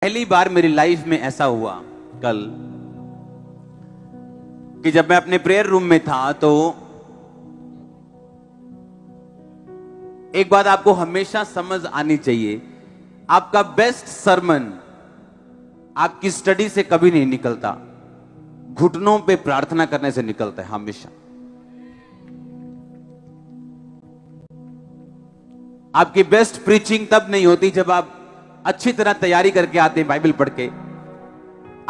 पहली बार मेरी लाइफ में ऐसा हुआ कल कि जब मैं अपने प्रेयर रूम में था तो एक बात आपको हमेशा समझ आनी चाहिए, आपका बेस्ट सरमन आपकी स्टडी से कभी नहीं निकलता, घुटनों पे प्रार्थना करने से निकलता है हमेशा। आपकी बेस्ट प्रीचिंग तब नहीं होती जब आप अच्छी तरह तैयारी करके आते हैं बाइबल पढ़ के।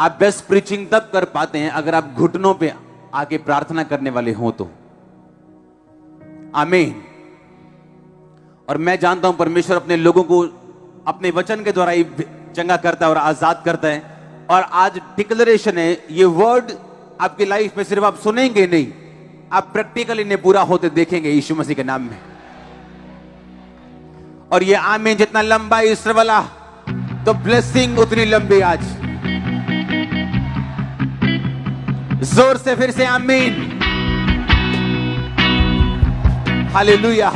आप बेस्ट प्रीचिंग तब कर पाते हैं अगर आप घुटनों पे आके प्रार्थना करने वाले हो तो। आमीन। और मैं जानता हूं परमेश्वर अपने लोगों को अपने वचन के द्वारा ही चंगा करता है और आजाद करता है। और आज डिक्लेरेशन है, ये वर्ड आपकी लाइफ में सिर्फ आप सुनेंगे नहीं, आप प्रैक्टिकली इन्हें पूरा होते देखेंगे यीशु मसीह के नाम में। और ये आमीन जितना लंबा है ईस्टर वाला, तो ब्लेसिंग उतनी लंबी आज। जोर से फिर से आमीन, हालेलुया।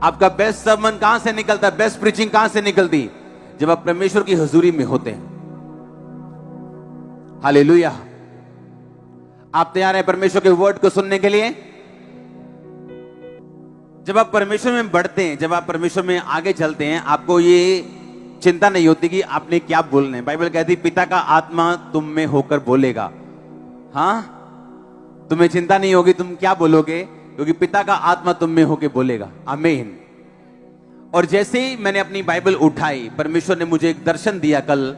आपका बेस्ट सरमन कहां से निकलता है, बेस्ट प्रीचिंग कहां से निकलती? जब आप परमेश्वर की हुजूरी में होते हैं। हालेलुया। आप तैयार हैं परमेश्वर के वर्ड को सुनने के लिए? जब आप परमेश्वर में बढ़ते हैं, जब आप परमेश्वर में आगे चलते हैं, आपको ये चिंता नहीं होती कि आपने क्या बोलना है। बाइबल कहती है पिता का आत्मा तुम में होकर बोलेगा। हाँ, तुम्हें चिंता नहीं होगी तुम क्या बोलोगे, क्योंकि पिता का आत्मा तुम में होकर बोलेगा। आमीन। और जैसे ही मैंने अपनी बाइबल उठाई, परमेश्वर ने मुझे एक दर्शन दिया कल,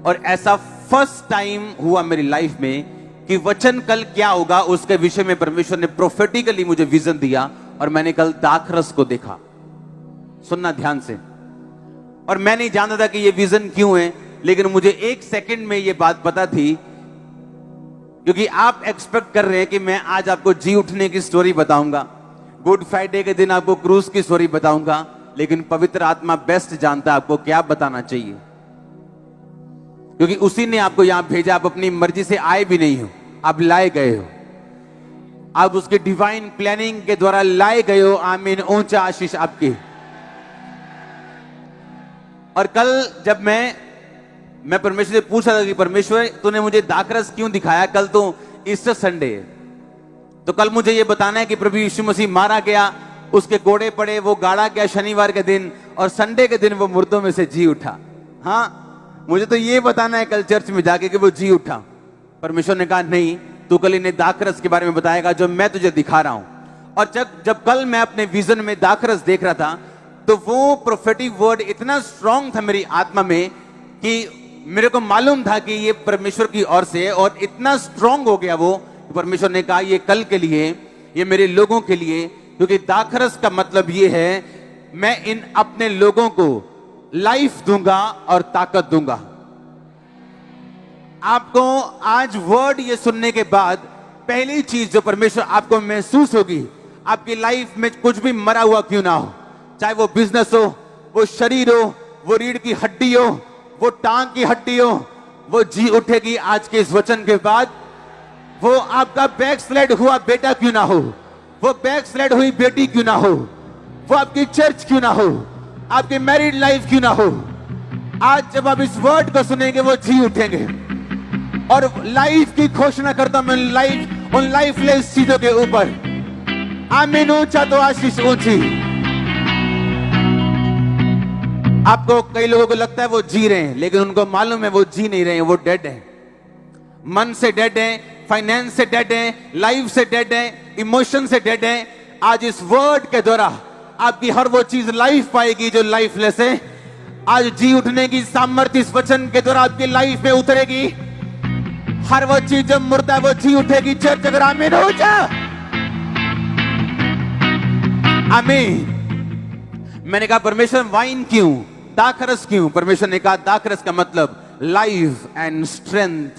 और ऐसा फर्स्ट टाइम हुआ मेरी लाइफ में कि वचन कल क्या होगा उसके विषय में परमेश्वर ने प्रोफेटिकली मुझे विजन दिया। और मैंने कल दाखरस को देखा। सुनना ध्यान से। और मैं नहीं जानता था कि ये विजन क्यों है, लेकिन मुझे एक सेकंड में ये बात पता थी, क्योंकि आप एक्सपेक्ट कर रहे हैं कि मैं आज आपको जी उठने की स्टोरी बताऊंगा, गुड फ्राइडे के दिन आपको क्रूज की स्टोरी बताऊंगा, लेकिन पवित्र आत्मा बेस्ट जानता है आपको क्या बताना चाहिए, क्योंकि उसी ने आपको यहां भेजा। आप अपनी मर्जी से आए भी नहीं हो, आप लाए गए हो, आप उसके डिवाइन प्लानिंग के द्वारा लाए गए हो। आमीन। ऊंचा आशीष आपकी। और कल जब मैं परमेश्वर से पूछा था कि परमेश्वर तूने मुझे दाखरस क्यों दिखाया, कल तो ईस्टर संडे है, तो कल मुझे ये बताना है कि प्रभु यीशु मसीह मारा गया, उसके कोड़े पड़े, वो गाड़ा गया शनिवार के दिन, और संडे के दिन वो मुर्दों में से जी उठा। हाँ, मुझे तो ये बताना है कल चर्च में जाके कि वो जी उठा। परमेश्वर ने कहा नहीं, तू कल इन्हें दाखरस के बारे में बताएगा जो मैं तुझे दिखा रहा हूं। और जब कल मैं अपने विजन में दाखरस देख रहा था, तो वो प्रोफेटिक वर्ड इतना स्ट्रांग था मेरी आत्मा में कि मेरे को मालूम था कि ये परमेश्वर की ओर से, और इतना स्ट्रांग हो गया वो, परमेश्वर ने कहा ये कल के लिए, ये मेरे लोगों के लिए, क्योंकि दाखरस का मतलब ये है मैं इन अपने लोगों को लाइफ दूंगा और ताकत दूंगा। आपको आज वर्ड ये सुनने के बाद पहली चीज जो परमेश्वर आपको महसूस होगी, आपकी लाइफ में कुछ भी मरा हुआ क्यों ना हो, चाहे वो बिजनेस हो, वो शरीर हो, वो रीढ़ की हड्डी हो, वो टांग की हड्डी हो, वो जी उठेगी आज के इस वचन के बाद। वो आपका बैकस्लाइड हुआ बेटा क्यों ना हो, वो बैकस्लाइड हुई बेटी क्यों ना हो, वो आपकी चर्च क्यों ना हो, आपकी मैरिड लाइफ क्यों ना हो, आज जब आप इस वर्ड को सुनेंगे वो जी उठेंगे। और लाइफ की घोषणा करता हूं मैं, उन लाइफलेस चीजों के ऊपर। आमीन। ऊंचा तो आशीष ऊंची। आपको कई लोगों को लगता है वो जी रहे हैं, लेकिन उनको मालूम है वो जी नहीं रहे हैं, वो डेड है। मन से डेड है, फाइनेंस से डेड है, लाइफ से डेड है, इमोशन से डेड है। आज इस वर्ड के द्वारा आपकी हर वो चीज लाइफ पाएगी जो लाइफलेस है। आज जी उठने की सामर्थ्य इस वचन के द्वारा आपकी लाइफ में उतरेगी। हर वो चीज जब मुर्दा है वो जी उठेगी। चर्च अगर आमीन हो जा। आमीन। मैंने कहा परमेश्वर वाइन क्यों, दाखरस क्यों? परमेश्वर ने कहा दाखरस का मतलब लाइफ एंड स्ट्रेंथ।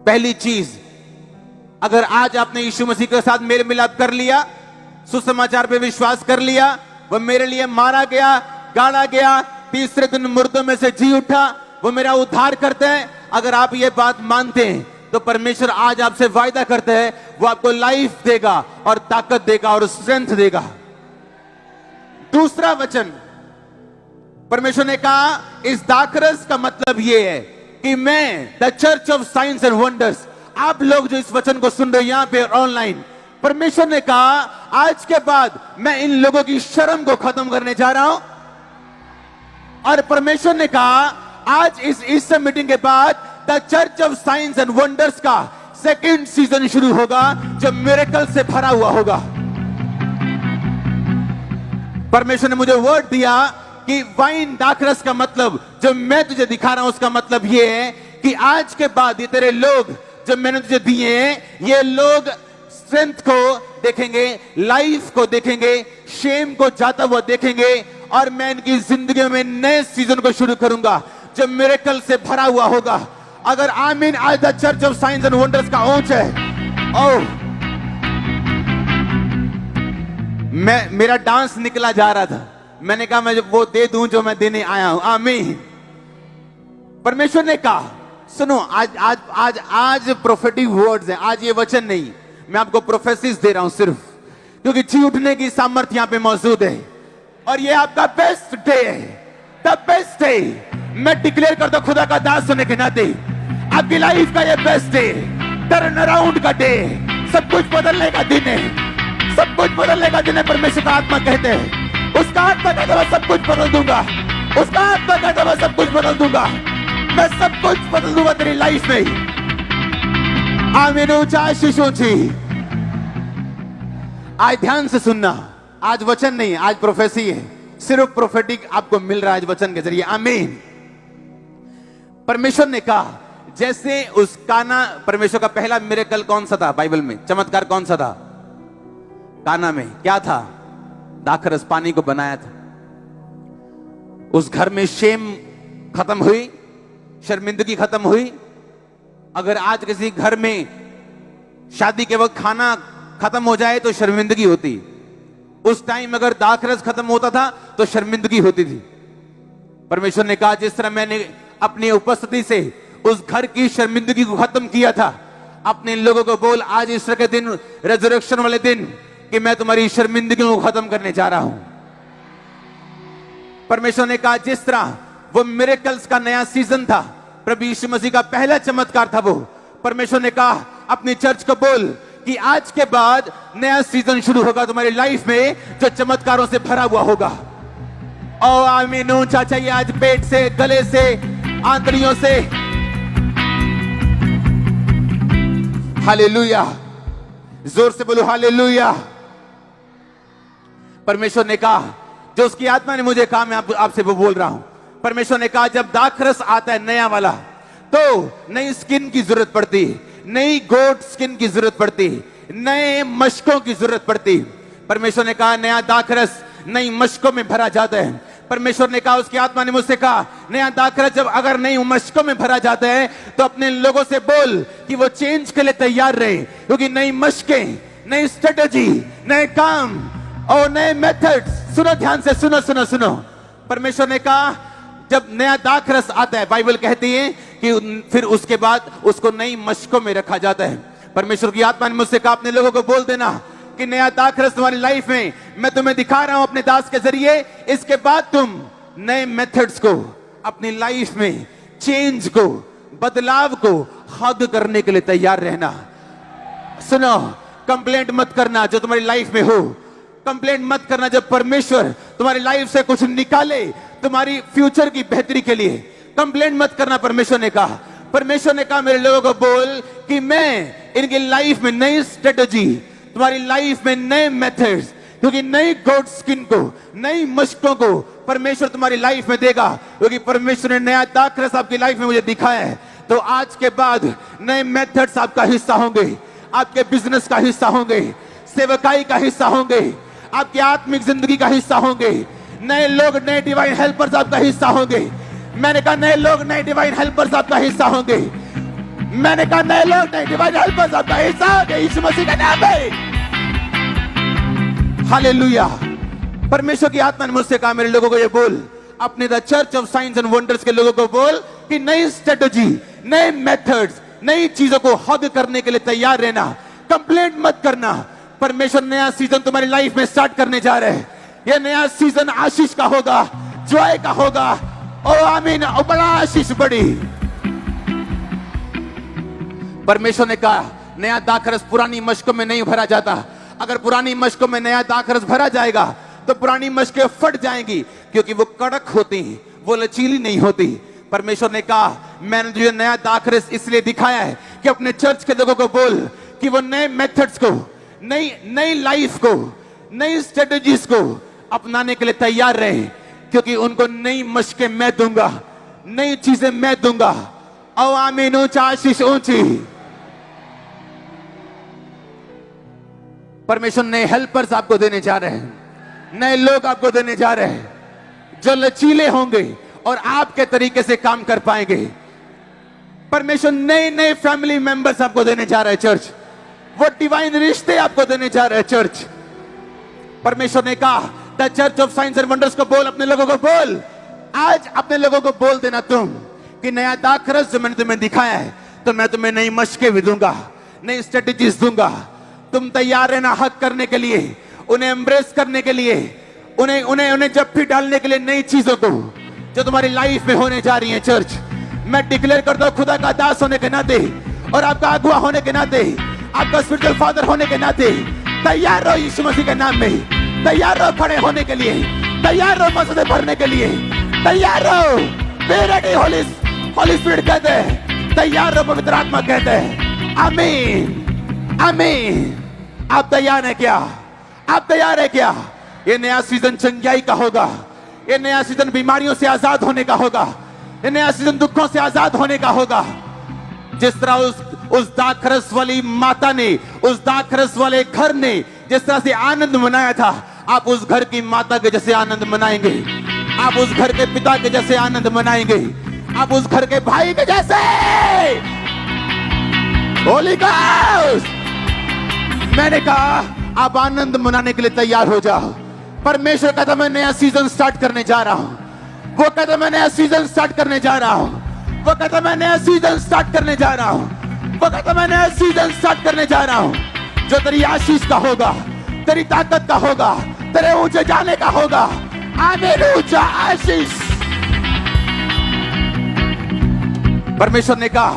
पहली चीज, अगर आज आपने यीशु मसीह के साथ मेल मिलाप कर लिया, सुसमाचार पे विश्वास कर लिया, वो मेरे लिए मारा गया, गाड़ा गया, तीसरे दिन मुर्दों में से जी उठा, वो मेरा उद्धार करते हैं, अगर आप ये बात मानते हैं तो परमेश्वर आज आपसे वायदा करते हैं वो आपको लाइफ देगा और ताकत देगा और स्ट्रेंथ देगा। दूसरा वचन, परमेश्वर ने कहा इस दाखरस का मतलब ये है कि मैं the church of science and wonders, आप लोग जो इस वचन को सुन रहे हो यहां पे ऑनलाइन, परमेश्वर ने कहा आज के बाद मैं इन लोगों की शर्म को खत्म करने जा रहा हूं। और परमेश्वर ने कहा आज इस मीटिंग के बाद the church of science and wonders का सेकंड सीजन शुरू होगा जो मिरेकल से भरा हुआ होगा। परमेश्वर ने मुझे वर्ड दिया कि वाइन दाखरस का मतलब जो मैं तुझे दिखा रहा हूं उसका मतलब ये है कि आज के बाद ये तेरे लोग जो मैंने तुझे दिए हैं, ये लोग स्ट्रेंथ को देखेंगे, लाइफ को देखेंगे, शेम को जाता हुआ देखेंगे, और मैं इनकी जिंदगी में नए सीजन को शुरू करूंगा जो मिरेकल से भरा हुआ होगा। अगर आमीन आज the church of science and wonders का ओंच है। ओह, मेरा डांस निकला जा रहा था, मैंने कहा मैं वो दे दूं जो मैं देने आया हूं। आमीन। परमेश्वर ने कहा सुनो, आज आज आज आज प्रोफेटिक वर्ड्स हैं, आज ये वचन नहीं, मैं आपको प्रोफेसिस दे रहा हूं सिर्फ, क्योंकि जी उठने की सामर्थ्य यहां पे मौजूद है और ये आपका बेस्ट डे है, द बेस्ट डे। मैं डिक्लेयर करता हूं खुदा का दास होने के नाते आपकी लाइफ का ये बेस्ट डे, टर्न अराउंड का डे, सब कुछ बदलने का दिन है, सब कुछ बदलने का दिन है। परमेश्वर का आत्मा कहते हैं, उसका आत्मा कहता है सब कुछ बदल दूंगा, उसका आत्मा कहता है सब कुछ बदल दूंगा, मैं सब कुछ बदल दूंगा तेरी लाइफ में। आमीन। ऊंचा शिशु जी, आज ध्यान से सुनना, आज वचन नहीं, आज प्रोफेसी है, सिर्फ प्रोफेटिक आपको मिल रहा है आज वचन के जरिए। आमीन। परमेश्वर ने कहा जैसे उस काना, परमेश्वर का पहला मिरेकल कौन सा था बाइबल में, चमत्कार कौन सा था? काना में क्या था? दाखरस पानी को बनाया था। उस घर में शेम खत्म हुई, शर्मिंदगी खत्म हुई। अगर आज किसी घर में शादी के वक्त खाना खत्म हो जाए तो शर्मिंदगी होती, उस टाइम अगर दाखरस खत्म होता था तो शर्मिंदगी होती थी। परमेश्वर ने कहा जिस तरह मैंने अपनी उपस्थिति से उस घर की शर्मिंदगी को खत्म किया था, अपने लोगों को बोल आज इस तरह के दिन, रेजरेक्शन वाले दिन, कि मैं तुम्हारी शर्मिंदगी को खत्म करने जा रहा हूं। परमेश्वर ने कहा जिस तरह वो मिरेकल्स का नया सीजन था, प्रभु यीशु मसीह का पहला चमत्कार था वो, परमेश्वर ने कहा अपनी चर्च को बोल कि आज के बाद नया सीजन शुरू होगा तुम्हारी लाइफ में जो चमत्कारों से भरा हुआ होगा। ओ आमीन। ऊंचा चाहिए आज पेट से, गले से, आंतड़ियों से। हालेलुया, जोर से बोलो हालेलुया। परमेश्वर ने कहा जो उसकी आत्मा ने मुझे कहा, मैं आपसे वो बोल रहा हूं। परमेश्वर ने कहा जब दाखरस आता है नया वाला, तो नई स्किन की जरूरत पड़ती, नई गोट स्किन की जरूरत पड़ती, नए मशकों की जरूरत पड़ती। परमेश्वर ने कहा नया दाखरस नई मशकों में भरा जाता है। परमेश्वर ने कहा, उसकी आत्मा ने मुझसे कहा नया दाखरस जब अगर नई मशकों में भरा जाता है तो अपने लोगों से बोल कि वो चेंज के लिए तैयार रहे, क्योंकि नई मशकें, नई स्ट्रेटेजी, नए काम और नए मेथड्स। सुनो ध्यान से, सुनो सुनो सुनो। परमेश्वर ने कहा जब नया दाखरस आता है, बाइबल कहती है कि फिर उसके बाद उसको नई मशकों में रखा जाता है। परमेश्वर की आत्मा ने मुझसे कहा अपने लोगों को बोल देना कि नया दाखरस तुम्हारी लाइफ में मैं तुम्हें दिखा रहा हूं अपने दास के जरिए, इसके बाद तुम नए मेथड्स को अपनी लाइफ में, चेंज को, बदलाव को हग करने के लिए तैयार रहना। सुनो, कंप्लेंट मत करना जो तुम्हारी लाइफ में हो, कंप्लेंट मत करना जब परमेश्वर तुम्हारी लाइफ से कुछ निकाले तुम्हारी फ्यूचर की बेहतरी के लिए। कंप्लेंट मत करना, परमेश्वर ने कहा। परमेश्वर ने कहा मेरे लोगों को बोल कि मैं इनकी लाइफ में नई स्ट्रेटेजी, तुम्हारी लाइफ में नए मेथड्स, क्योंकि नई गोट स्किन को, नई मशकों को परमेश्वर तुम्हारी लाइफ में देगा, क्योंकि परमेश्वर ने नया दाखरस आपकी लाइफ में मुझे दिखाया है। तो आज के बाद नए मेथड्स आपका हिस्सा होंगे, आपके बिजनेस का हिस्सा होंगे, सेवकाई का हिस्सा होंगे, आपकी आत्मिक जिंदगी का हिस्सा होंगे। नए लोग, नए डिवाइन हेल्पर्स आपका हिस्सा होंगे। मैंने कहा नए लोग, नए डिवाइन हेल्पर्स आपका हिस्सा होंगे। मैंने कहा नए लोग, नए डिवाइन हेल्पर्स आपका हिस्सा होंगे, यीशु मसीह का नाम है। हालेलुया। परमेश्वर की आत्मा ने मुझसे कहा मेरे लोगों को ये बोल, अपने the church of science and wonders के लोगों को बोल कि नई स्ट्रेटेजी, नए मेथड्स, नई चीजों को हग करने के लिए तैयार रहना। कंप्लेंट मत करना। परमेश्वर नया सीजन तुम्हारी लाइफ में स्टार्ट करने जा रहे हैं। यह नया सीजन आशीष का होगा, जॉय का होगा। ओ आमीन, बड़ा आशीष बड़ी। परमेश्वर ने कहा नया दाखरस पुरानी मशकों में नहीं भरा जाता। अगर पुरानी मशकों में नया दाखरस भरा जाएगा तो पुरानी मशकें फट जाएंगी, क्योंकि वो कड़क होती, वो लचीली नहीं होती। परमेश्वर ने कहा मैंने तुझे नया दाखरस इसलिए दिखाया है कि अपने चर्च के लोगों को बोल कि वो नए मेथड्स को, नई लाइफ को, नई स्ट्रेटेजीज को अपनाने के लिए तैयार रहे, क्योंकि उनको नई मशकें मैं दूंगा, नई चीजें मैं दूंगा। ओ आमीन, ऊंचा आशीष ऊंची। परमेश्वर नए हेल्पर्स आपको देने जा रहे हैं, नए लोग आपको देने जा रहे हैं जो लचीले होंगे और आपके तरीके से काम कर पाएंगे। परमेश्वर नए नए फैमिली मेंबर्स आपको देने जा रहे हैं चर्च। वो डिवाइन रिश्ते आपको देने जा रहे हैं चर्च। परमेश्वर ने कहा the church of science and wonders को बोल, अपने लोगों को बोल, आज अपने लोगों को बोल देना तुम कि नया दाखरस जो मैंने तुम्हें दिखाया है तो मैं तुम्हें नई मशकें भी दूंगा, नई स्ट्रेटेजीज दूंगा। तुम तैयार रहना हक करने के लिए, उन्हें एम्ब्रेस करने के लिए, उन्हें जप्फी डालने के लिए, नई चीजों को जो तुम्हारी लाइफ में होने जा रही है। चर्च मैं डिक्लेयर करता हूं खुदा का दास होने के नाते और आपका अगुआ होने के नाते, आपका स्पिरिचुअल फादर होने के नाते, तैयार रहो यीशु मसीह के नाम में। तैयार रहो खड़े होने के लिए, तैयार रहो मसले भरने के लिए, तैयार रहो। बी रेडी, होली स्पिरिट कहते हैं, तैयार रहो, पवित्र आत्मा कहते हैं। आमीन, आमीन। आप तैयार हैं क्या? आप तैयार है क्या? ये नया सीजन चंगाई का होगा, ये नया सीजन बीमारियों से आजाद होने का होगा, ये नया सीजन दुखों से आजाद होने का होगा। जिस तरह उस दाखरस वाली माता ने, उस दाखरस वाले घर ने जिस तरह से आनंद मनाया था, आप उस घर की माता के जैसे आनंद मनाएंगे, आप उस घर के पिता के जैसे आनंद मनाएंगे, आप उस घर के भाई के जैसे। होली गोस्ट, मैंने कहा आप आनंद मनाने के लिए तैयार हो जाओ। परमेश्वर कहता मैं नया सीजन स्टार्ट करने जा रहा हूं। वो कहता मैं नया सीजन स्टार्ट करने जा रहा हूं। वो कहता मैं नया सीजन स्टार्ट करने जा रहा हूं। वो कहता मैं नया सीजन स्टार्ट करने जा रहा हूं जो तेरी आशीष का होगा, तेरी ताकत का होगा, तेरे ऊंचे जाने का होगा। आमीन, ऊंचा आशीष। परमेश्वर ने कहा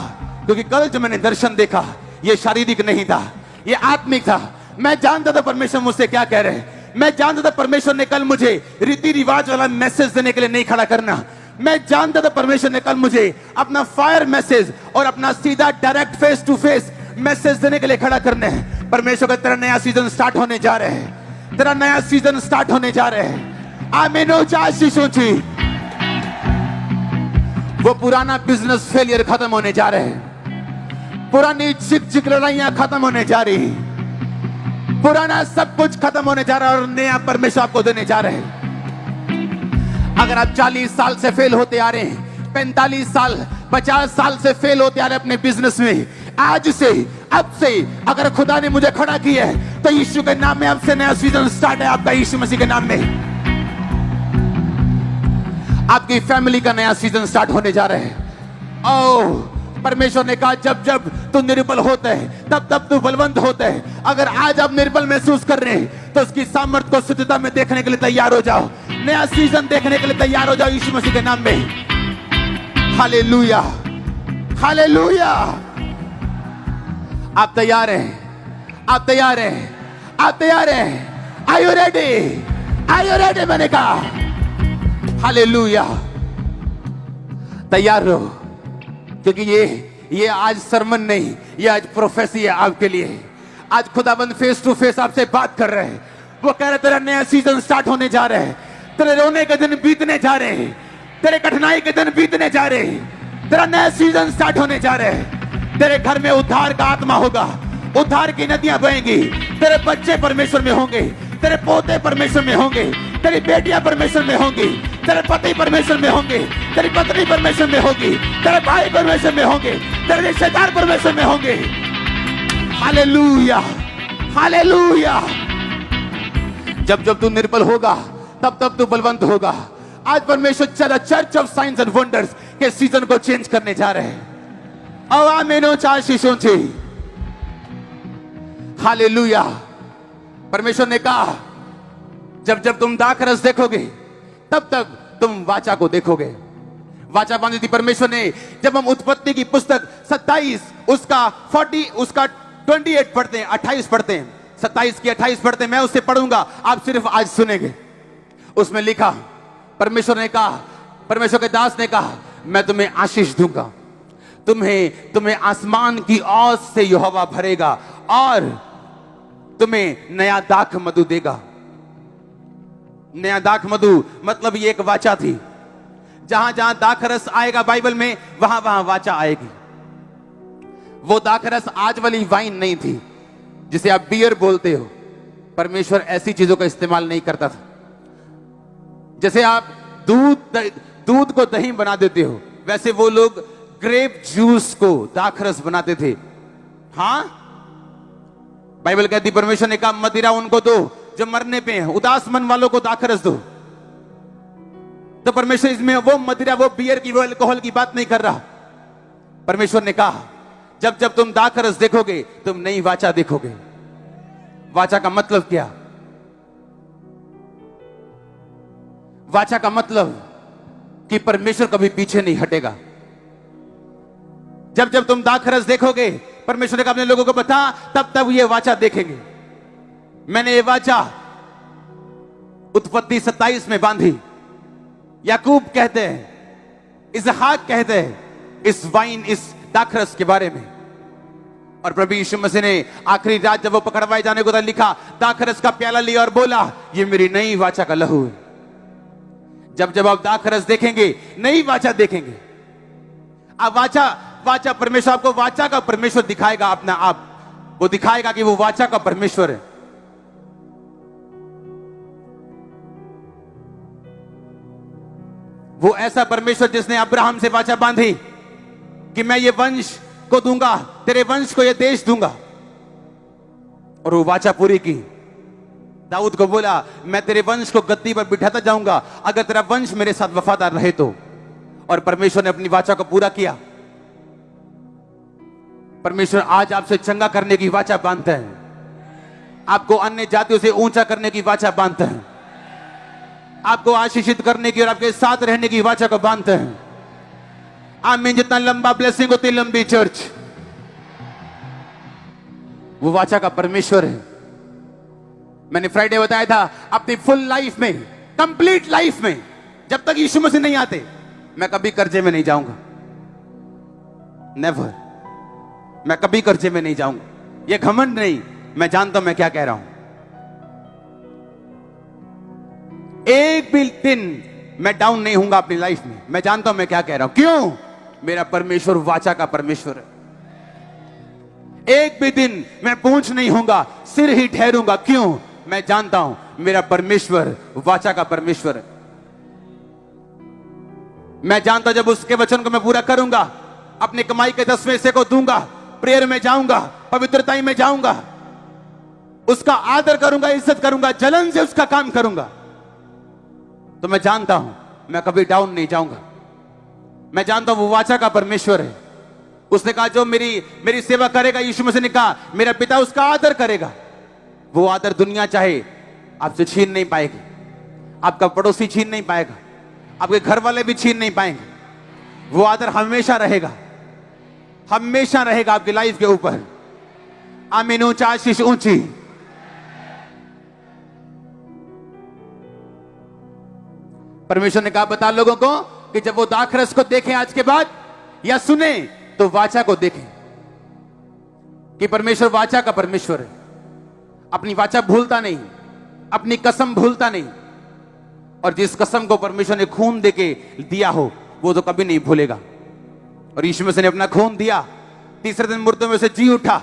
क्योंकि कल जो मैंने दर्शन देखा ये शारीरिक नहीं था, ये आत्मिक था। मैं जानता था परमेश्वर मुझसे क्या कह रहे हैं। मैं जानता था परमेश्वर ने कल मुझे रीति रिवाज वाला मैसेज देने के लिए नहीं खड़ा करना। मैं जानता था परमेश्वर ने कल मुझे अपना फायर मैसेज और अपना सीधा direct face to face message देने के लिए खड़ा करना है। परमेश्वर का तेरा नया सीजन स्टार्ट होने जा रहे हैं, तेरा नया सीजन स्टार्ट होने जा रहे हैं। आमीन, ऊंचा आशीष ऊंची। वो पुराना बिजनेस फेलियर खत्म होने जा रहे हैं, पुरानी चिक लड़ाइयां खत्म होने जा रही, पुराना सब कुछ खत्म होने जा रहा है और नया परमेश्वर आपको देने जा रहे हैं। अगर आप 40 साल से फेल होते आ रहे हैं, 45 साल 50 साल से फेल होते आ रहे हैं अपने बिजनेस में, आज से अब से अगर खुदा ने मुझे खड़ा किया है तो यीशु के नाम में अब से नया सीजन स्टार्ट है आपका, यीशु मसीह के नाम में। आपकी फैमिली का नया सीजन स्टार्ट होने जा रहा है। ओह, परमेश्वर ने कहा जब जब तू निर्बल होता है तब तब तू बलवंत होता है। अगर आज आप निर्बल महसूस कर रहे हैं तो उसकी सामर्थ्य को शुद्धता में देखने के लिए तैयार हो जाओ, नया सीजन देखने के लिए तैयार हो जाओ यीशु मसीह के नाम में। Hallelujah, hallelujah. आप तैयार हैं? आप तैयार हैं? आप तैयार हैं? Are you ready? Are you ready? मैंने कहा हालेलुया। तैयार रहो, क्योंकि ये आज सरमन नहीं, ये आज प्रोफेसी है आपके लिए। आज खुदाबंद फेस टू फेस आपसे बात कर रहे हैं। वो कह रहे तेरा नया सीजन स्टार्ट होने जा रहा है, तेरे रोने के दिन बीतने जा रहे हैं, तेरे कठिनाई के दिन बीतने जा रहे हैं, तेरा नया सीजन स्टार्ट होने जा रहा है। तेरे घर में उद्धार का आत्मा होगा, उद्धार की नदियां बहेंगी, तेरे बच्चे परमेश्वर में होंगे, तेरे पोते परमेश्वर में होंगे, तेरी बेटियां परमेश्वर में होंगी, तेरे पति परमेश्वर में होंगे, तेरी पत्नी परमेश्वर में होगी, तेरे भाई परमेश्वर में होंगे, तेरे रिश्तेदार परमेश्वर में होंगे। Hallelujah, hallelujah. जब जब तू निर्बल होगा तब तब तू बलवंत होगा। आज परमेश्वर चला church of science and wonders के सीजन को चेंज करने जा रहे हैं। आमीन, चार शीशों से। हालेलुया। परमेश्वर ने कहा जब जब तुम दाखरस देखोगे तब तक तुम वाचा को देखोगे। वाचा बांधी थी परमेश्वर ने। जब हम उत्पत्ति की पुस्तक 27 उसका 28 पढ़ते हैं, 28 पढ़ते हैं, 27 की 28 पढ़ते हैं, मैं उससे पढ़ूंगा, आप सिर्फ आज सुनेंगे। उसमें लिखा, परमेश्वर ने कहा, परमेश्वर के दास ने कहा, मैं तुम्हें आशीष दूंगा, तुम्हें आसमान की औस से यहोवा भरेगा और तुम्हें नया दाख मधु देगा। नया दाख मधु मतलब ये एक वाचा थी। जहां जहां दाख रस आएगा बाइबल में, वहां वहां वाचा आएगी। वो दाख रस आज वाली वाइन नहीं थी जिसे आप बियर बोलते हो। परमेश्वर ऐसी चीजों का इस्तेमाल नहीं करता था। जैसे आप दूध को दही बना देते हो, वैसे वो लोग ग्रेप जूस को दाख रस बनाते थे। हां, बाइबल कहती, परमेश्वर ने कहा मदिरा उनको दो जो मरने पे हैं, उदास मन वालों को दाख रस दो। तो परमेश्वर इसमें वो मदिरा, वो बियर की, वो अल्कोहल की बात नहीं कर रहा। परमेश्वर ने कहा जब जब तुम दाख रस देखोगे तुम नई वाचा देखोगे। वाचा का मतलब क्या? वाचा का मतलब कि परमेश्वर कभी पीछे नहीं हटेगा। जब जब तुम दाख रस देखोगे, परमेश्वर ने कहा अपने लोगों को बता, तब तब ये वाचा देखेंगे। मैंने ये वाचा उत्पत्ति 27 में बांधी। याकूब कहते हैं, इसहाक कहते हैं इस वाइन, इस दाखरस के बारे में। और प्रभु यीशु मसीह ने आखिरी रात जब वो पकड़वाए जाने को था, लिखा दाखरस का प्याला लिया और बोला ये मेरी नई वाचा का लहू है। जब जब आप दाखरस देखेंगे, नई वाचा देखेंगे। अब वाचा परमेश्वर आपको वाचा का परमेश्वर दिखाएगा अपना आप। वो दिखाएगा कि वो वाचा का परमेश्वर है। वो ऐसा परमेश्वर जिसने अब्राहम से वाचा बांधी कि मैं ये वंश को दूंगा, तेरे वंश को ये देश दूंगा, और वो वाचा पूरी की। दाऊद को बोला मैं तेरे वंश को गद्दी पर बिठाता जाऊंगा अगर तेरा वंश मेरे साथ वफादार रहे तो। और परमेश्वर ने अपनी वाचा को पूरा किया। परमेश्वर आज आपसे चंगा करने की वाचा बांधता है, आपको अन्य जातियों से ऊंचा करने की वाचा बांधता है, आपको आशीषित करने की और आपके साथ रहने की वाचा को बांधता है। आमीन। जितना लंबा ब्लेसिंग होती लंबी चर्च, वो वाचा का परमेश्वर है। मैंने फ्राइडे बताया था, अपनी फुल लाइफ में, कंप्लीट लाइफ में, जब तक यीशु मसीह नहीं आते, मैं कभी कर्जे में नहीं जाऊंगा। नेवर। मैं कभी कर्जे में नहीं जाऊंगा। ये घमंड नहीं, मैं जानता हूं मैं क्या कह रहा हूं। एक भी दिन मैं डाउन नहीं होऊंगा अपनी लाइफ में। मैं जानता हूं मैं क्या कह रहा हूं। क्यों? मेरा परमेश्वर वाचा का परमेश्वर है। एक भी दिन मैं पूंछ नहीं होऊंगा, सिर ही ठहरूंगा। क्यों? मैं जानता हूं मेरा परमेश्वर वाचा का परमेश्वर है। मैं जानता हूं जब उसके वचन को मैं पूरा करूंगा, अपनी कमाई के 10वें हिस्से को दूंगा, प्रेयर में जाऊंगा, पवित्रता में जाऊंगा, उसका आदर करूंगा, इज्जत करूंगा, जलन से उसका काम करूंगा, तो मैं जानता हूं मैं कभी डाउन नहीं जाऊंगा। मैं जानता हूं वो वाचा का परमेश्वर है। उसने कहा जो मेरी सेवा करेगा, यीशु मसीह ने कहा मेरा पिता उसका आदर करेगा। वो आदर दुनिया चाहे आपसे छीन नहीं पाएगी, आपका पड़ोसी छीन नहीं पाएगा, आपके घर वाले भी छीन नहीं पाएंगे। वो आदर हमेशा रहेगा, हमेशा रहेगा आपकी लाइफ के ऊपर। आमीन। ऊंचा आशीष ऊंची। परमेश्वर ने कहा बता लोगों को कि जब वो दाखरस को देखें आज के बाद या सुने, तो वाचा को देखें कि परमेश्वर वाचा का परमेश्वर है। अपनी वाचा भूलता नहीं, अपनी कसम भूलता नहीं, और जिस कसम को परमेश्वर ने खून देके दिया हो वो तो कभी नहीं भूलेगा। और यीशु मसीह ने अपना खून दिया, तीसरे दिन मुर्दों में से जी उठा,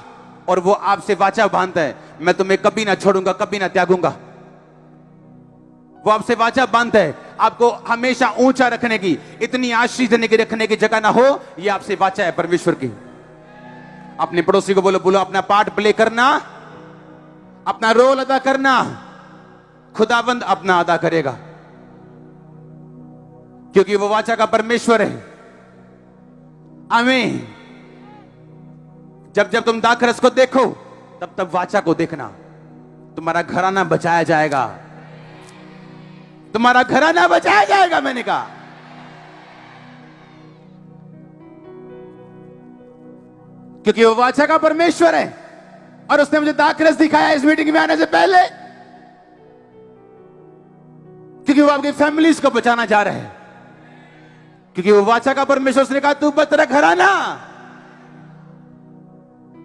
और वो आपसे वाचा बांधता है, मैं तुम्हें कभी ना छोड़ूंगा, कभी ना त्यागूंगा। वो आपसे वाचा बांधता है, आपको हमेशा ऊंचा रखने की, इतनी आशीष देने की, रखने की जगह ना हो, ये आपसे वाचा है परमेश्वर की। अपने पड़ोसी को बोलो अपना पार्ट प्ले करना, अपना रोल अदा करना, खुदाबंद अपना अदा करेगा, क्योंकि वो वाचा का परमेश्वर है। आमीन। जब जब तुम दाखरस को देखो, तब तब वाचा को देखना। तुम्हारा घराना बचाया जाएगा, तुम्हारा घराना बचाया जाएगा। मैंने कहा क्योंकि वो वाचा का परमेश्वर है और उसने मुझे दाखरस दिखाया इस मीटिंग में आने से पहले, क्योंकि वो आपकी फैमिलीज को बचाना चाह रहे हैं, क्योंकि वो वाचा का परमेश्वर। उसने कहा तू बच तेरा घराना।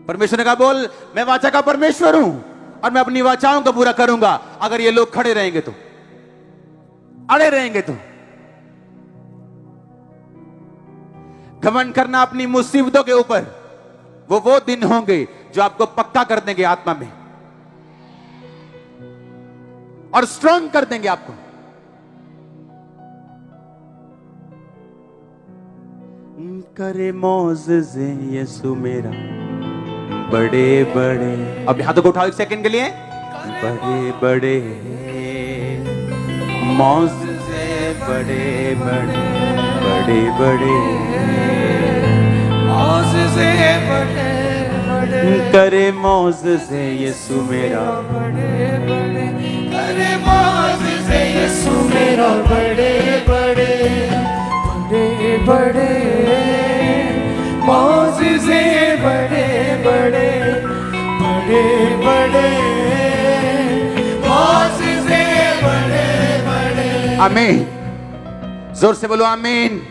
परमेश्वर ने कहा बोल मैं वाचा का परमेश्वर हूं और मैं अपनी वाचाओं को पूरा करूंगा। अगर ये लोग खड़े रहेंगे तो, अड़े रहेंगे तो। घमंड करना अपनी मुसीबतों के ऊपर, वो दिन होंगे जो आपको पक्का कर देंगे आत्मा में और स्ट्रांग कर देंगे आपको। करे मौज़े यीशु मेरा बड़े बड़े। अब हाथों को उठाओ एक सेकंड के लिए। बड़े बड़े मौज़े, बड़े बड़े बड़े बड़े मौज़े, बड़े बड़े करे मौज़े यीशु मेरा बड़े बड़े, करे मौज़े यीशु मेरा बड़े बड़े बड़े बड़े मौज़े, बड़े बड़े बड़े बड़े मौज़े, बड़े बड़े। आमीन। जोर से बोलो आमीन।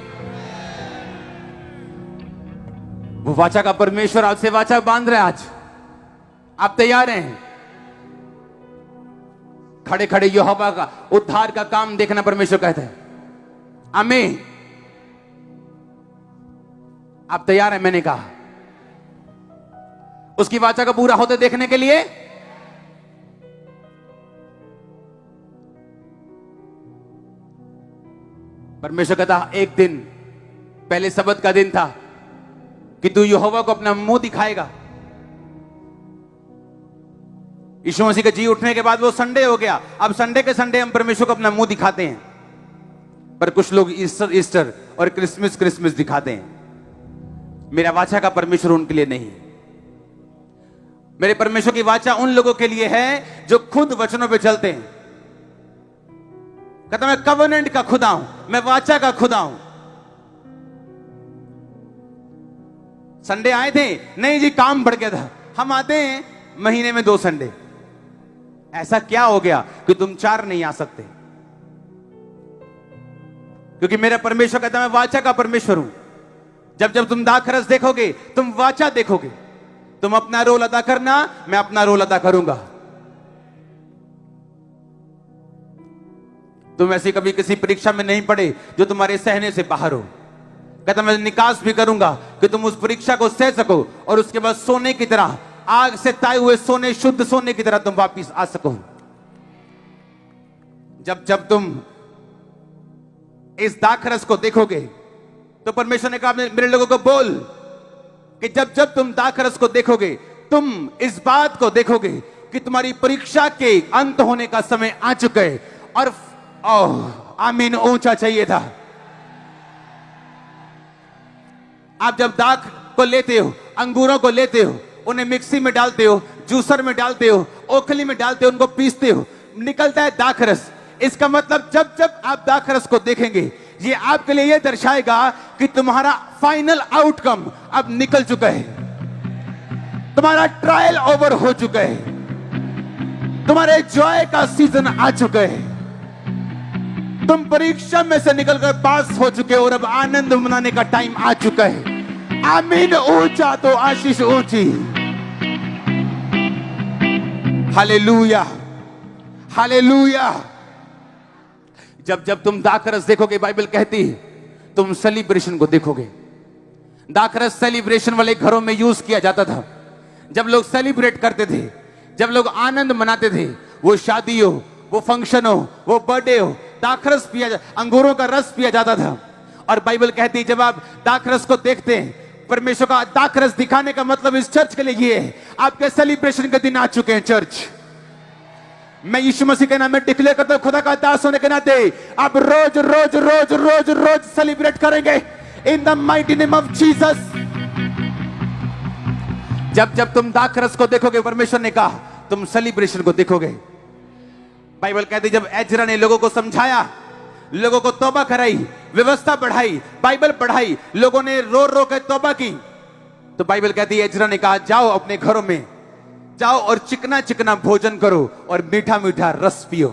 वो वाचा का परमेश्वर आपसे वाचा बांध रहा है। आज आप तैयार हैं? खड़े खड़े यहोवा का उद्धार का काम देखना परमेश्वर कहता है। आमीन। आप तैयार हैं? मैंने कहा उसकी वाचा का पूरा होते देखने के लिए। परमेश्वर कहता एक दिन पहले सब्त का दिन था कि तू यहोवा को अपना मुंह दिखाएगा। यीशु मसीह के जी उठने के बाद वो संडे हो गया। अब संडे के संडे हम परमेश्वर को अपना मुंह दिखाते हैं, पर कुछ लोग ईस्टर और क्रिसमस दिखाते हैं। मेरा वाचा का परमेश्वर उनके लिए नहीं। मेरे परमेश्वर की वाचा उन लोगों के लिए है जो खुद वचनों पे चलते हैं। कहता मैं कवनेंट का खुदा हूं, मैं वाचा का खुदा हूं। संडे आए थे? नहीं जी, काम बढ़ गया था। हम आते हैं महीने में 2 संडे। ऐसा क्या हो गया कि तुम 4 नहीं आ सकते? क्योंकि मेरा परमेश्वर कहता मैं वाचा का परमेश्वर हूं। जब जब तुम दाखरस देखोगे तुम वाचा देखोगे। तुम अपना रोल अदा करना, मैं अपना रोल अदा करूंगा। तुम ऐसी कभी किसी परीक्षा में नहीं पड़े जो तुम्हारे सहने से बाहर हो। कहता मैं निकास भी करूंगा कि तुम उस परीक्षा को सह सको और उसके बाद सोने की तरह, आग से ताए हुए सोने, शुद्ध सोने की तरह तुम वापिस आ सको। जब जब तुम इस दाखरस को देखोगे तो परमेश्वर ने कहा मेरे लोगों को बोल कि जब जब तुम दाखरस को देखोगे तुम इस बात को देखोगे कि तुम्हारी परीक्षा के अंत होने का समय आ चुका है। और आमीन ऊंचा चाहिए था। आप जब दाख को लेते हो, अंगूरों को लेते हो, उन्हें मिक्सी में डालते हो, जूसर में डालते हो, ओखली में डालते हो, उनको पीसते हो, निकलता है दाखरस। इसका मतलब जब जब आप दाखरस को देखेंगे ये आपके लिए यह दर्शाएगा कि तुम्हारा फाइनल आउटकम अब निकल चुका है। तुम्हारा ट्रायल ओवर हो चुका है। तुम्हारे जॉय का सीजन आ चुका है। तुम परीक्षा में से निकलकर पास हो चुके हो और अब आनंद मनाने का टाइम आ चुका है। आमीन ऊंचा तो आशीष ऊंची। Hallelujah, hallelujah. जब जब तुम दाखरस देखोगे, बाइबल कहती है तुम सेलिब्रेशन को देखोगे। दाखरस सेलिब्रेशन वाले घरों में यूज किया जाता था। जब लोग सेलिब्रेट करते थे, जब लोग आनंद मनाते थे, वो शादी हो, वो फंक्शन हो, वो बर्थडे हो, दाखरस पिया, अंगूरों का रस पिया जाता था। और बाइबल कहती है जब आप दाखरस को देखते हैं, परमेश्वर का दाखरस दिखाने का मतलब इस चर्च के लिए ये है, आपके सेलिब्रेशन के दिन आ चुके हैं। चर्च, मैं यीशु मसीह के नाम में डिक्लेयर करता हूं, खुदा का दास होने के नाते आप रोज रोज रोज रोज रोज सेलिब्रेट करेंगे in the mighty name of Jesus. जब जब तुम दाखरस को देखोगे, परमेश्वर ने कहा तुम सेलिब्रेशन को देखोगे। बाइबल कहती जब एजरा ने लोगों को समझाया, लोगों को तौबा कराई, व्यवस्था बढ़ाई, बाइबल पढ़ाई, लोगों ने रो रो के तौबा की, तो बाइबल कहती है एजरा ने कहा जाओ अपने घरों में जाओ और चिकना चिकना भोजन करो और मीठा मीठा रस पियो।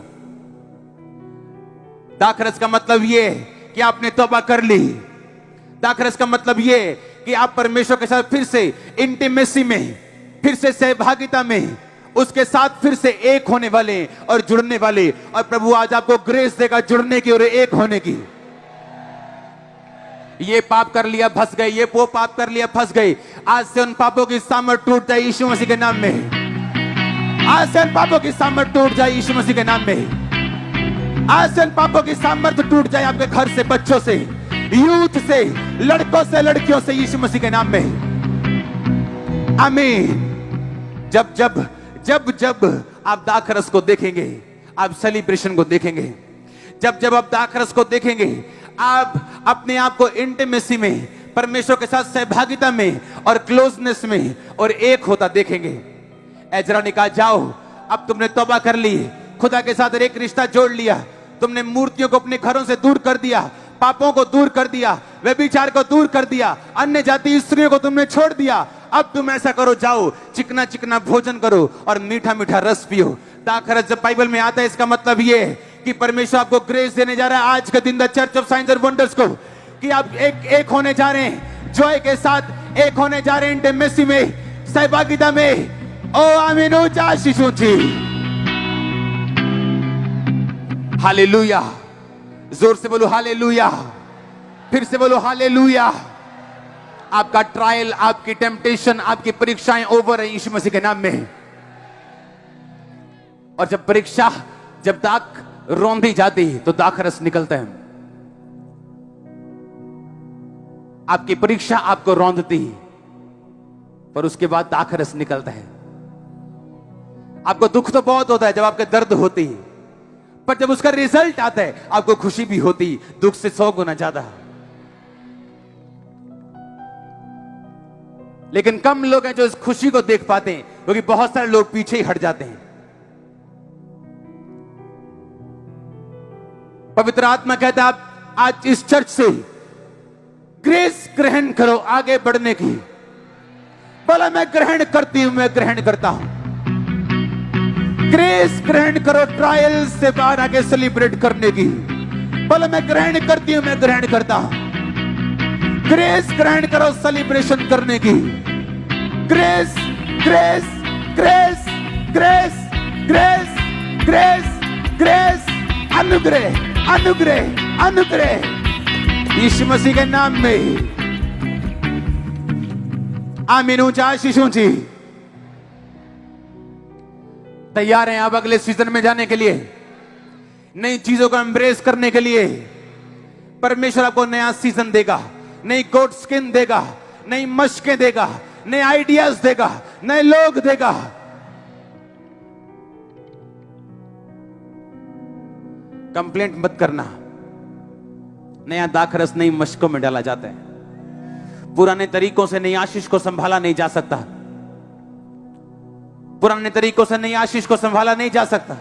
दाखरस का मतलब ये कि आपने तौबा कर ली। दाखरस का मतलब ये कि आप परमेश्वर के साथ फिर से इंटीमेसी में, फिर से सहभागिता में, उसके साथ फिर से एक होने वाले और जुड़ने वाले। और प्रभु आज आपको ग्रेस देगा जुड़ने की और एक होने की। ये पाप कर लिया फंस गए, ये वो पाप कर लिया फंस गए, आज से उन पापों की सामर्थ टूट जाए यीशु मसीह के नाम में। आज से उन पापों की सामर्थ टूट जाए यीशु मसीह के नाम में। आज से उन पापों की सामर्थ टूट जाए आपके घर से, बच्चों से, यूथ से, लड़कों से, लड़कियों से, यीशु मसीह के नाम में। आमीन। जब जब जब जब आप दाखरस को देखेंगे, आप सेलिब्रेशन को देखेंगे, जब जब आप दाखरस को देखेंगे, आप अपने आप को इंटीमेसी में, परमेश्वर के साथ सहभागिता में और क्लोजनेस में और एक होता देखेंगे। एजरा ने कहा जाओ, अब तुमने तौबा कर ली, खुदा के साथ एक रिश्ता जोड़ लिया, तुमने मूर्तियों को अपने घरों से दूर कर दिया, पापों को दूर कर दिया, व्यभिचार को दूर कर दिया, अन्य जाति स्त्रियों को तुमने छोड़ दिया। अब तुम ऐसा करो, जाओ चिकना चिकना भोजन करो और मीठा मीठा रस पियो। दाखरस जब बाइबल में आता है इसका मतलब ये है कि परमेश्वर आपको ग्रेस देने जा रहा है आज के दिन the church of science and wonders को, कि आप एक होने जा रहे हैं, जॉय के साथ एक होने जा रहे हैं, इंटीमेसी में, सहभागिता में। ओ आमीन। ऊंचा शिशु जी, हालेलुया। जोर से बोलो हालेलुया, फिर से बोलो हालेलुया। आपका ट्रायल, आपकी टेम्पटेशन, आपकी परीक्षाएं ओवर है यीशु मसीह के नाम में। और जब परीक्षा, जब दाख रौंदी जाती तो दाखरस निकलता है। आपकी परीक्षा आपको रौंदती पर उसके बाद दाखरस निकलता है। आपको दुख तो बहुत होता है जब आपके दर्द होती, पर जब उसका रिजल्ट आता है आपको खुशी भी होती, दुख से 100 गुना ज्यादा। लेकिन कम लोग हैं जो इस खुशी को देख पाते हैं, क्योंकि बहुत सारे लोग पीछे ही हट जाते हैं। पवित्र आत्मा कहता है आप आज इस चर्च से ग्रेस ग्रहण करो आगे बढ़ने की। बोला मैं ग्रहण करती हूं, मैं ग्रहण करता हूं। ग्रेस ग्रहण करो ट्रायल से बाहर आके सेलिब्रेट करने की। बोला मैं ग्रहण करती हूं, मैं ग्रहण करता हूं। ग्रेस ग्रहण करो सेलिब्रेशन करने की। Grace grace grace grace grace grace grace, अनुग्रह अनुग्रह अनुग्रह यीशु मसीह के नाम में। आमीन। ऊंचा शिशु जी, तैयार हैं आप अगले सीजन में जाने के लिए, नई चीजों को एम्ब्रेस करने के लिए। परमेश्वर आपको नया सीजन देगा, नई गोट स्किन देगा, नई मशकें देगा, नए आइडियाज देगा, नए लोग देगा। कंप्लेंट मत करना, नया दाखरस नई मशकों में डाला जाता है। पुराने तरीकों से नई आशीष को संभाला नहीं जा सकता। पुराने तरीकों से नई आशीष को संभाला नहीं जा सकता।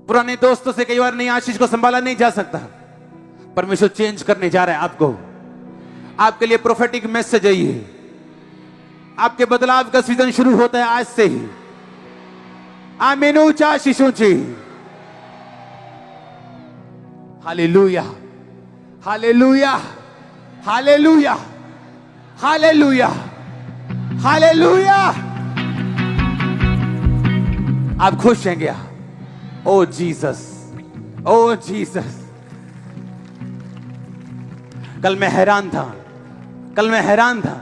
पुराने दोस्तों से कई बार नई आशीष को संभाला नहीं जा सकता। परमेश्वर चेंज करने जा रहा है आपको। आपके लिए प्रोफेटिक मैसेज है ये। आपके बदलाव का सीजन शुरू होता है आज से ही। आमीन। ऊंचा शिशु जी, hallelujah hallelujah hallelujah hallelujah hallelujah. आप खुश हैं क्या? ओ जीसस, ओ जीसस। कल मैं हैरान था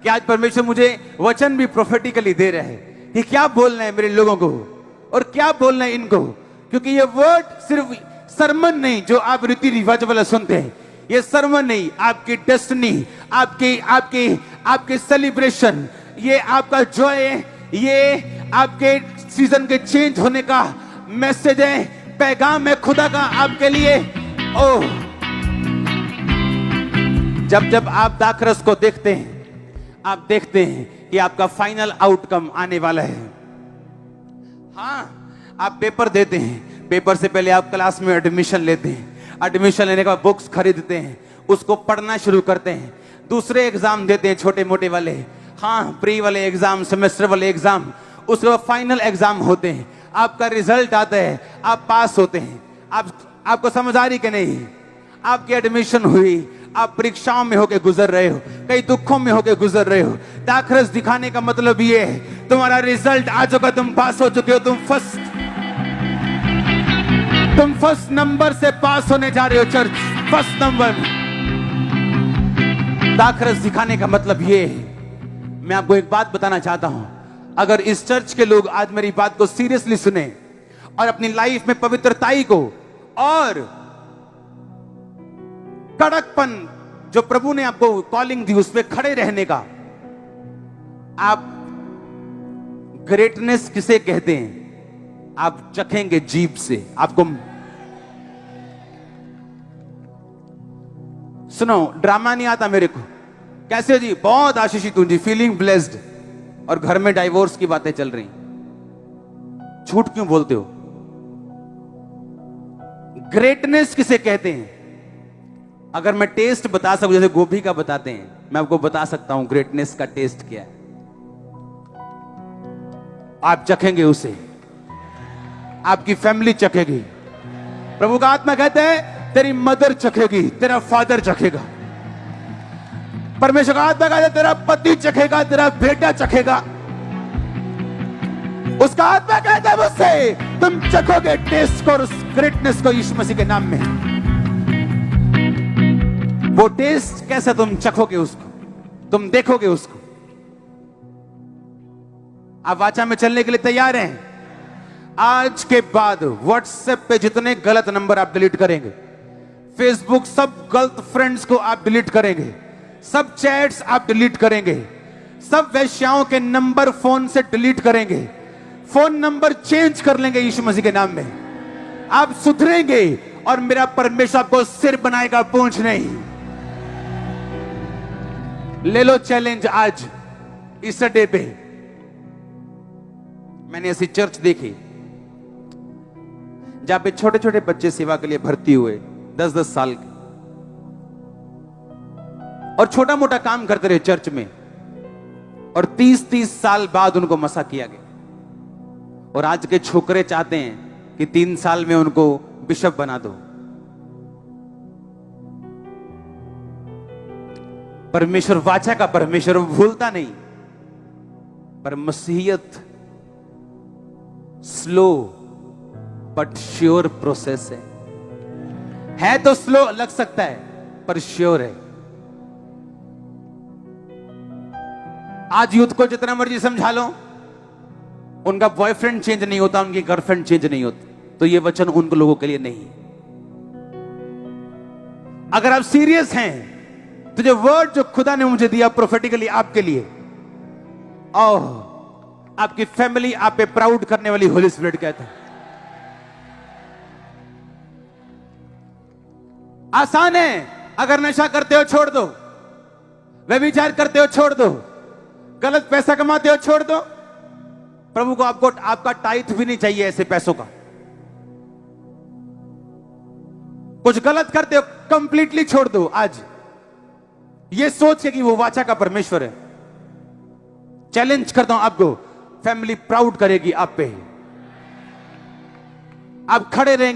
कि आज परमेश्वर मुझे वचन भी प्रोफेटिकली दे रहे हैं कि क्या बोलना है मेरे लोगों को और क्या बोलना है इनको। क्योंकि ये वर्ड सिर्फ सरमन नहीं जो आप रीति रिवाज वाला सुनते हैं, ये सरमन नहीं, आपकी डेस्टिनी, आपके सेलिब्रेशन, ये आपका जॉय, ये आपके सीजन के चेंज होने का मैसेज है, पैगाम है खुदा का आपके लिए। ओह, जब जब आप दाखरस को देखते हैं, आप देखते हैं कि आपका फाइनल आउटकम आने वाला है। हाँ, आप पेपर देते हैं, पेपर से पहले आप क्लास में एडमिशन लेते हैं, एडमिशन लेने के बाद बुक्स खरीदते हैं, उसको पढ़ना शुरू करते हैं, दूसरे एग्जाम देते हैं छोटे मोटे वाले, हाँ प्री वाले एग्जाम, सेमेस्टर वाले एग्जाम, उसके बाद फाइनल एग्जाम होते हैं, आपका रिजल्ट आता है, आप पास होते हैं। आपको समझ आ रही कि नहीं? आपकी एडमिशन हुई, आप परीक्षाओं में होके गुजर रहे हो, कई दुखों में होके गुजर रहे हो। दाखरस दिखाने का मतलब ये है तुम्हारा रिजल्ट आ चुका, तुम पास हो चुके हो, तुम फर्स्ट नंबर से पास होने जा रहे हो चर्च, फर्स्ट नंबर। दाखरस दिखाने का मतलब ये है। मैं आपको एक बात बताना चाहता हूं, अगर इस चर्च के लोग आज मेरी बात को सीरियसली सुने और अपनी लाइफ में पवित्रताई को और कड़कपन जो प्रभु ने आपको कॉलिंग दी उसमें खड़े रहने का, आप ग्रेटनेस किसे कहते हैं आप चखेंगे जीभ से। आपको सुनो, ड्रामा नहीं आता मेरे को। कैसे हो जी? बहुत आशीषित हूं जी, फीलिंग ब्लेस्ड। और घर में डाइवोर्स की बातें चल रही, झूठ क्यों बोलते हो? ग्रेटनेस किसे कहते हैं? अगर मैं टेस्ट बता सकूं, जैसे गोभी का बताते हैं, मैं आपको बता सकता हूं ग्रेटनेस का टेस्ट क्या है। आप चखेंगे उसे, आपकी फैमिली चखेगी। प्रभु का आत्मा कहते हैं तेरी मदर चखेगी, तेरा फादर चखेगा। परमेश्वर का आत्मा कहते हैं तेरा पति चखेगा, तेरा बेटा चखेगा। उसका आत्मा कहता है मुझसे तुम चखोगे टेस्ट को और उस ग्रेटनेस को यीशु मसीह के नाम में। वो टेस्ट कैसे तुम चखोगे उसको, तुम देखोगे उसको। आप वाचा में चलने के लिए तैयार हैं? आज के बाद व्हाट्सएप पे जितने गलत नंबर आप डिलीट करेंगे, फेसबुक सब गलत फ्रेंड्स को आप डिलीट करेंगे, सब चैट्स आप डिलीट करेंगे, सब वेश्याओं के नंबर फोन से डिलीट करेंगे, फोन नंबर चेंज कर लेंगे यीशु मसीह के नाम में। आप सुधरेंगे और मेरा परमेश्वर आपको सिर बनाएगा, पूंछ नहीं। ले लो चैलेंज आज इस डे पे। मैंने ऐसी चर्च देखी जहां पे छोटे छोटे बच्चे सेवा के लिए भर्ती हुए, 10-10 साल के, और छोटा मोटा काम करते रहे चर्च में, और 30-30 साल बाद उनको मसा किया गया। और आज के छोकरे चाहते हैं कि 3 साल में उनको बिशप बना दो। परमेश्वर वाचा का परमेश्वर भूलता नहीं, पर मसीहियत स्लो बट श्योर प्रोसेस है तो स्लो लग सकता है पर श्योर है। आज यूथ को जितना मर्जी समझा लो, उनका बॉयफ्रेंड चेंज नहीं होता, उनकी गर्लफ्रेंड चेंज नहीं होती, तो ये वचन उन लोगों के लिए नहीं। अगर आप सीरियस हैं तो जो वर्ड जो खुदा ने मुझे दिया प्रोफेटिकली आपके लिए, ओह, आपकी फैमिली आप पे प्राउड करने वाली होली स्पिरिट कहता है। आसान है, अगर नशा करते हो छोड़ दो, व्यभिचार करते हो छोड़ दो, गलत पैसा कमाते हो छोड़ दो। प्रभु को आपको आपका टाइथ भी नहीं चाहिए ऐसे पैसों का। कुछ गलत करते हो कंप्लीटली छोड़ दो आज, ये सोच के कि वो वाचा का परमेश्वर है। चैलेंज करता हूं आपको, फैमिली प्राउड करेगी आप पे, आप खड़े रहेंगे।